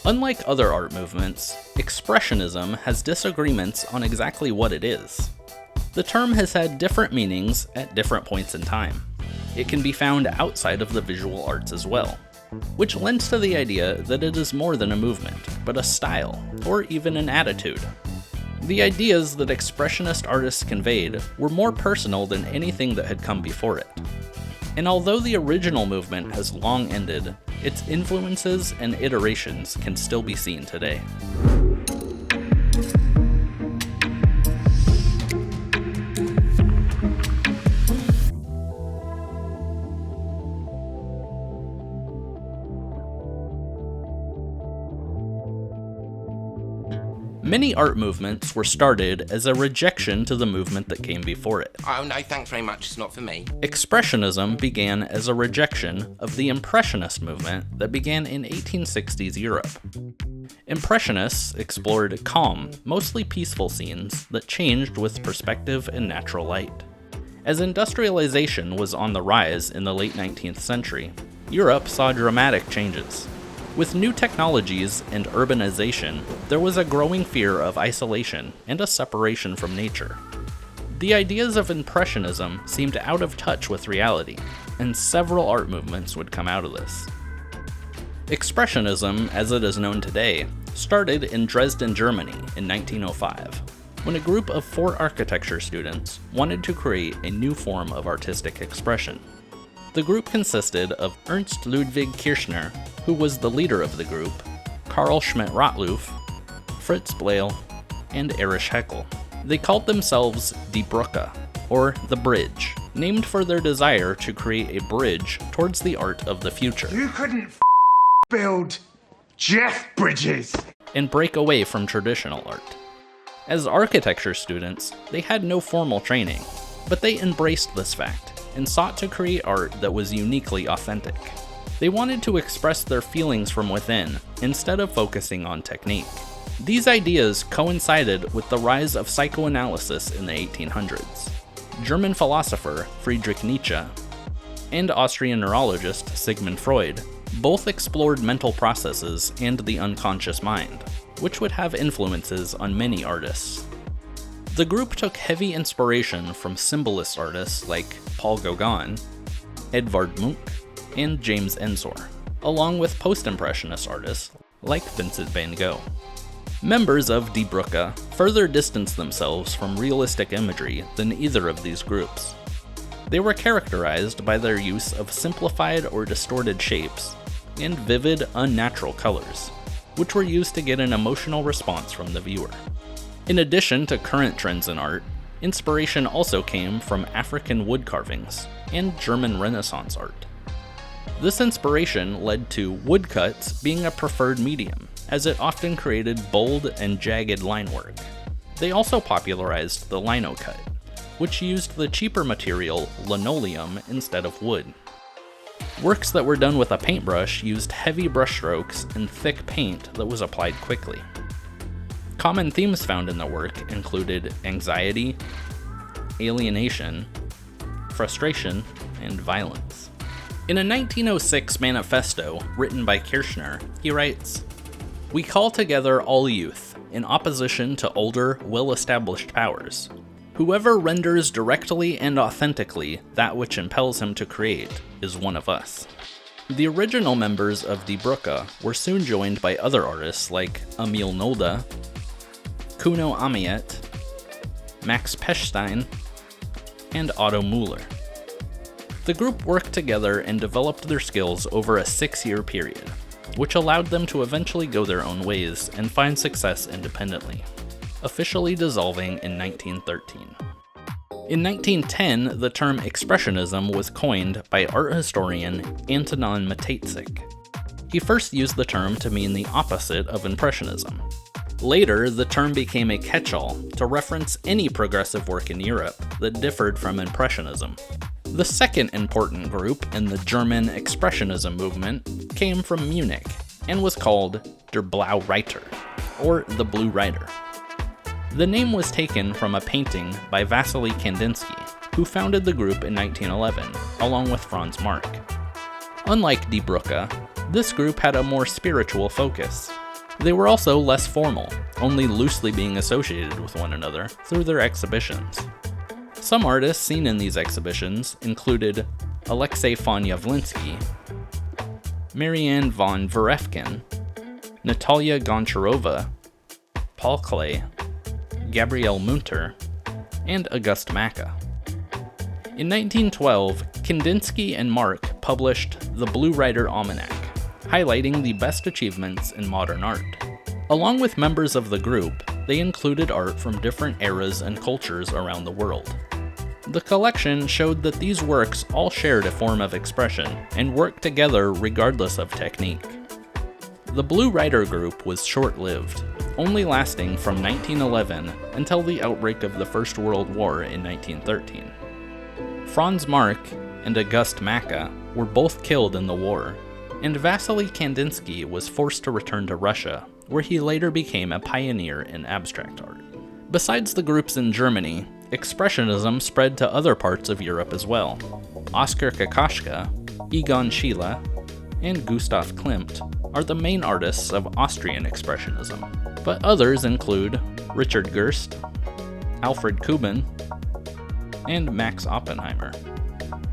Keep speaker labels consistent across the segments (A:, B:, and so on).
A: Unlike other art movements, Expressionism has disagreements on exactly what it is. The term has had different meanings at different points in time. It can be found outside of the visual arts as well, which lends to the idea that it is more than a movement, but a style, or even an attitude. The ideas that Expressionist artists conveyed were more personal than anything that had come before it. And although the original movement has long ended, its influences and iterations can still be seen today. Many art movements were started as a rejection to the movement that came before it.
B: Oh no, thanks very much, it's not for me.
A: Expressionism began as a rejection of the Impressionist movement that began in 1860s Europe. Impressionists explored calm, mostly peaceful scenes that changed with perspective and natural light. As industrialization was on the rise in the late 19th century, Europe saw dramatic changes. With new technologies and urbanization, there was a growing fear of isolation and a separation from nature. The ideas of Impressionism seemed out of touch with reality, and several art movements would come out of this. Expressionism, as it is known today, started in Dresden, Germany in 1905, when a group of 4 architecture students wanted to create a new form of artistic expression. The group consisted of Ernst Ludwig Kirchner, who was the leader of the group, Carl Schmidt-Rottluff, Fritz Blale, and Erich Heckel. They called themselves Die Brücke, or the Bridge, named for their desire to create a bridge towards the art of the future.
C: You couldn't build Jeff Bridges!
A: And break away from traditional art. As architecture students, they had no formal training, but they embraced this fact and sought to create art that was uniquely authentic. They wanted to express their feelings from within, instead of focusing on technique. These ideas coincided with the rise of psychoanalysis in the 1800s. German philosopher Friedrich Nietzsche and Austrian neurologist Sigmund Freud both explored mental processes and the unconscious mind, which would have influences on many artists. The group took heavy inspiration from symbolist artists like Paul Gauguin, Edvard Munch, and James Ensor, along with post-impressionist artists like Vincent van Gogh. Members of Die Brücke further distanced themselves from realistic imagery than either of these groups. They were characterized by their use of simplified or distorted shapes and vivid, unnatural colors, which were used to get an emotional response from the viewer. In addition to current trends in art, inspiration also came from African wood carvings and German Renaissance art. This inspiration led to woodcuts being a preferred medium, as it often created bold and jagged line work. They also popularized the lino cut, which used the cheaper material linoleum instead of wood. Works that were done with a paintbrush used heavy brushstrokes and thick paint that was applied quickly. Common themes found in the work included anxiety, alienation, frustration, and violence. In a 1906 manifesto written by Kirchner, he writes, "We call together all youth, in opposition to older, well-established powers. Whoever renders directly and authentically that which impels him to create is one of us." The original members of Die Brücke were soon joined by other artists like Emil Nolde, Kuno Amiet, Max Pechstein, and Otto Müller. The group worked together and developed their skills over a 6-year period, which allowed them to eventually go their own ways and find success independently, officially dissolving in 1913. In 1910, the term Expressionism was coined by art historian Antonin Matejcik. He first used the term to mean the opposite of Impressionism. Later, the term became a catch-all to reference any progressive work in Europe that differed from Impressionism. The second important group in the German Expressionism movement came from Munich and was called Der Blaue Reiter, or the Blue Rider. The name was taken from a painting by Wassily Kandinsky, who founded the group in 1911, along with Franz Marc. Unlike Die Brücke, this group had a more spiritual focus. They were also less formal, only loosely being associated with one another through their exhibitions. Some artists seen in these exhibitions included Alexei von Yavlinsky, Marianne von Verefkin, Natalia Goncharova, Paul Klee, Gabriele Munter, and August Macke. In 1912, Kandinsky and Mark published the Blue Rider Almanac, highlighting the best achievements in modern art. Along with members of the group, they included art from different eras and cultures around the world. The collection showed that these works all shared a form of expression and worked together regardless of technique. The Blue Rider group was short-lived, only lasting from 1911 until the outbreak of the First World War in 1913. Franz Marc and August Macke were both killed in the war, and Vasily Kandinsky was forced to return to Russia, where he later became a pioneer in abstract art. Besides the groups in Germany, Expressionism spread to other parts of Europe as well. Oskar Kokoschka, Egon Schiele, and Gustav Klimt are the main artists of Austrian Expressionism, but others include Richard Gerst, Alfred Kuben, and Max Oppenheimer.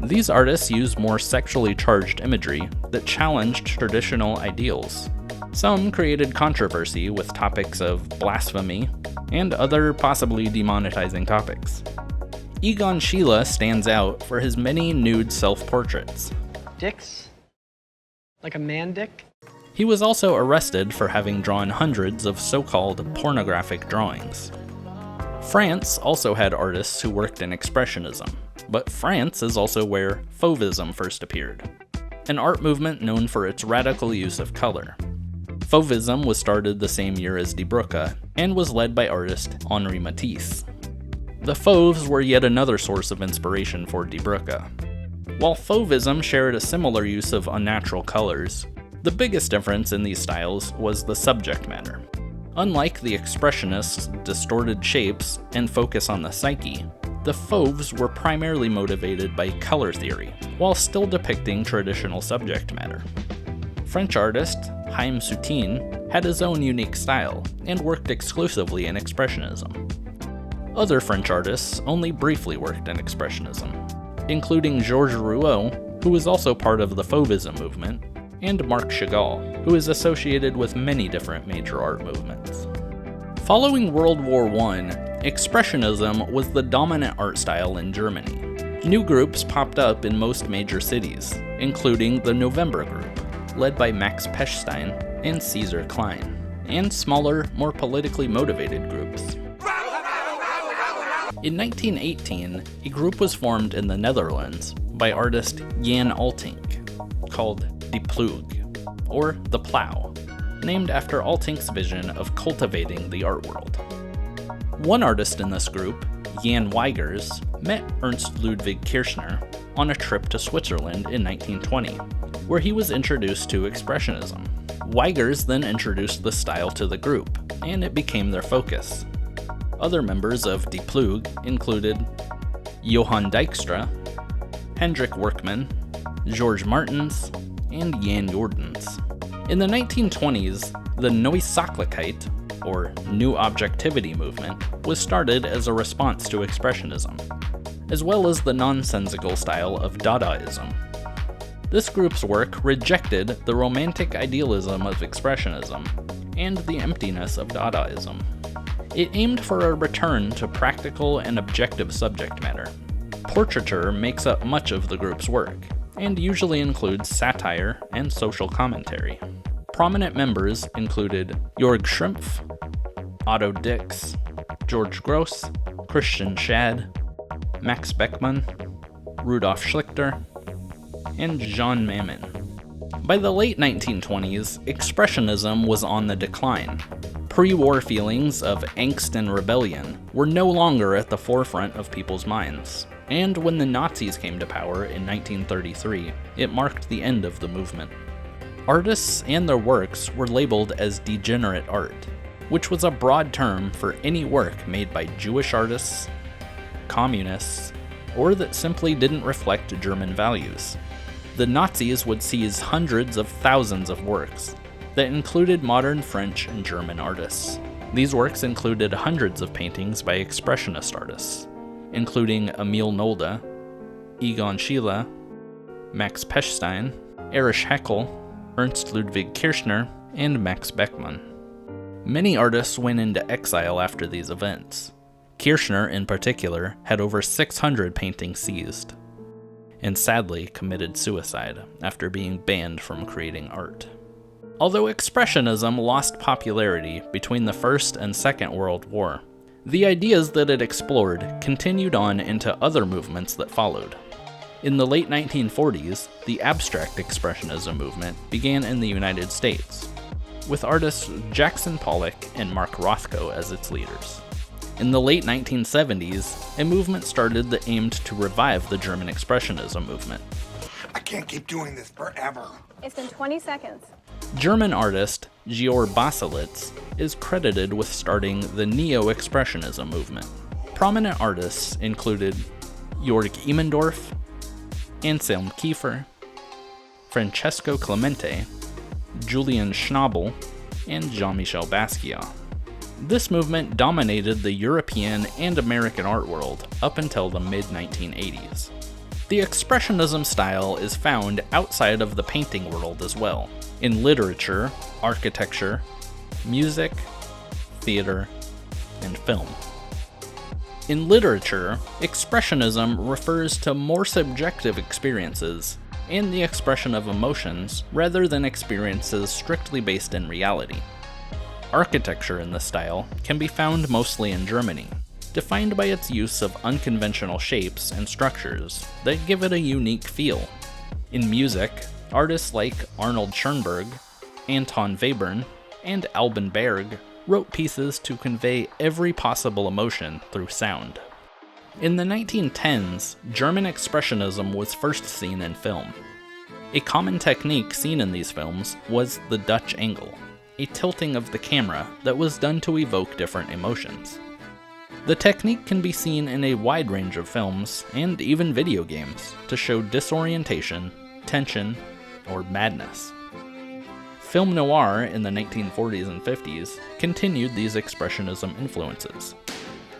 A: These artists used more sexually charged imagery that challenged traditional ideals. Some created controversy with topics of blasphemy and other possibly demonetizing topics. Egon Schiele stands out for his many nude self-portraits.
D: Dicks? Like a man dick?
A: He was also arrested for having drawn hundreds of so-called pornographic drawings. France also had artists who worked in Expressionism, but France is also where Fauvism first appeared, an art movement known for its radical use of color. Fauvism was started the same year as Die Brücke and was led by artist Henri Matisse. The Fauves were yet another source of inspiration for Die Brücke. While Fauvism shared a similar use of unnatural colors, the biggest difference in these styles was the subject matter. Unlike the Expressionists' distorted shapes and focus on the psyche, the Fauves were primarily motivated by color theory, while still depicting traditional subject matter. French artist Haïm Soutine had his own unique style and worked exclusively in Expressionism. Other French artists only briefly worked in Expressionism, including Georges Rouault, who was also part of the Fauvism movement, and Marc Chagall, who is associated with many different major art movements. Following World War I, Expressionism was the dominant art style in Germany. New groups popped up in most major cities, including the November Group, led by Max Pechstein and Caesar Klein, and smaller, more politically motivated groups. In 1918, a group was formed in the Netherlands by artist Jan Altink, called Die Ploeg, or The Plow, named after Altink's vision of cultivating the art world. One artist in this group, Jan Weigers, met Ernst Ludwig Kirchner on a trip to Switzerland in 1920, where he was introduced to Expressionism. Weigers then introduced the style to the group, and it became their focus. Other members of Die Ploeg included Johann Dijkstra, Hendrik Workman, George Martens, and Jan Jordans. In the 1920s, the Neuzaklichkeit, or New Objectivity movement, was started as a response to Expressionism, as well as the nonsensical style of Dadaism. This group's work rejected the romantic idealism of Expressionism and the emptiness of Dadaism. It aimed for a return to practical and objective subject matter. Portraiture makes up much of the group's work, and usually includes satire and social commentary. Prominent members included Jörg Schrimpf, Otto Dix, George Gross, Christian Schad, Max Beckmann, Rudolf Schlichter, and Jean Mammon. By the late 1920s, Expressionism was on the decline. Pre-war feelings of angst and rebellion were no longer at the forefront of people's minds, and when the Nazis came to power in 1933, it marked the end of the movement. Artists and their works were labeled as degenerate art, which was a broad term for any work made by Jewish artists, communists, or that simply didn't reflect German values. The Nazis would seize hundreds of thousands of works, that included modern French and German artists. These works included hundreds of paintings by Expressionist artists, including Emil Nolde, Egon Schiele, Max Pechstein, Erich Heckel, Ernst Ludwig Kirchner, and Max Beckmann. Many artists went into exile after these events. Kirchner, in particular, had over 600 paintings seized, and sadly committed suicide after being banned from creating art. Although Expressionism lost popularity between the First and Second World War, the ideas that it explored continued on into other movements that followed. In the late 1940s, the abstract Expressionism movement began in the United States, with artists Jackson Pollock and Mark Rothko as its leaders. In the late 1970s, a movement started that aimed to revive the German Expressionism movement.
C: I can't keep doing this forever.
E: It's been 20 seconds.
A: German artist Georg Baselitz is credited with starting the Neo-Expressionism movement. Prominent artists included Jörg Immendorf, Anselm Kiefer, Francesco Clemente, Julian Schnabel, and Jean-Michel Basquiat. This movement dominated the European and American art world up until the mid-1980s. The Expressionism style is found outside of the painting world as well, in literature, architecture, music, theater, and film. In literature, Expressionism refers to more subjective experiences and the expression of emotions rather than experiences strictly based in reality. Architecture in this style can be found mostly in Germany, defined by its use of unconventional shapes and structures that give it a unique feel. In music, artists like Arnold Schoenberg, Anton Webern, and Alban Berg wrote pieces to convey every possible emotion through sound. In the 1910s, German Expressionism was first seen in film. A common technique seen in these films was the Dutch angle, a tilting of the camera that was done to evoke different emotions. The technique can be seen in a wide range of films and even video games to show disorientation, tension, or madness. Film noir in the 1940s and 50s continued these Expressionism influences,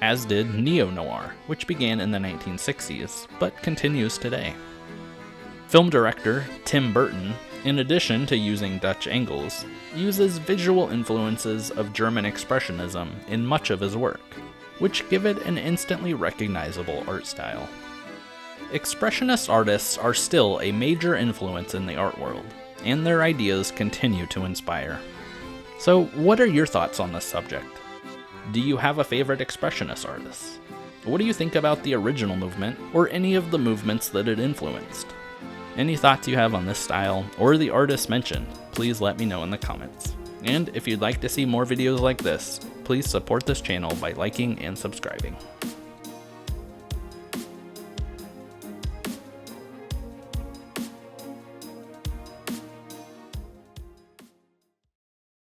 A: as did neo-noir, which began in the 1960s, but continues today. Film director Tim Burton, in addition to using Dutch angles, uses visual influences of German Expressionism in much of his work, which give it an instantly recognizable art style. Expressionist artists are still a major influence in the art world, and their ideas continue to inspire. So, what are your thoughts on this subject? Do you have a favorite Expressionist artist? What do you think about the original movement, or any of the movements that it influenced? Any thoughts you have on this style, or the artists mentioned, please let me know in the comments. And if you'd like to see more videos like this, please support this channel by liking and subscribing.